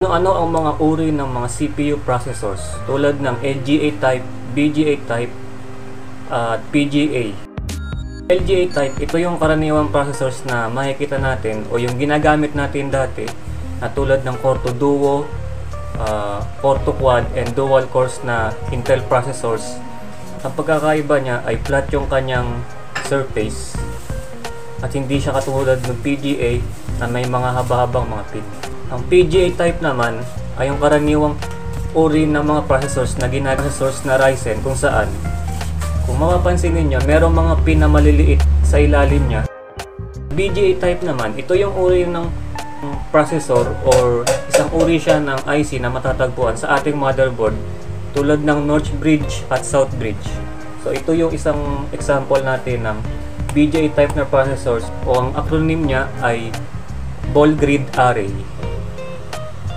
Ano ang mga uri ng mga CPU processors tulad ng LGA type, BGA type, at PGA. LGA type, ito yung karaniwang processors na makikita natin o yung ginagamit natin dati na tulad ng Core 2 Duo, Core 2 Quad, and dual cores na Intel processors. Ang pagkakaiba niya ay flat yung kanyang surface at hindi siya katulad ng PGA na may mga haba-habang mga pin. Ang PGA type naman ay yung karaniwang uri ng mga processors na processors na Ryzen kung saan, kung mapapansin ninyo, merong mga pin na maliliit sa ilalim niya. BGA type naman, ito yung uri ng processor or isang uri siya ng IC na matatagpuan sa ating motherboard tulad ng North Bridge at South Bridge. So ito yung isang example natin ng BGA type na processors o ang acronym niya ay Ball Grid Array.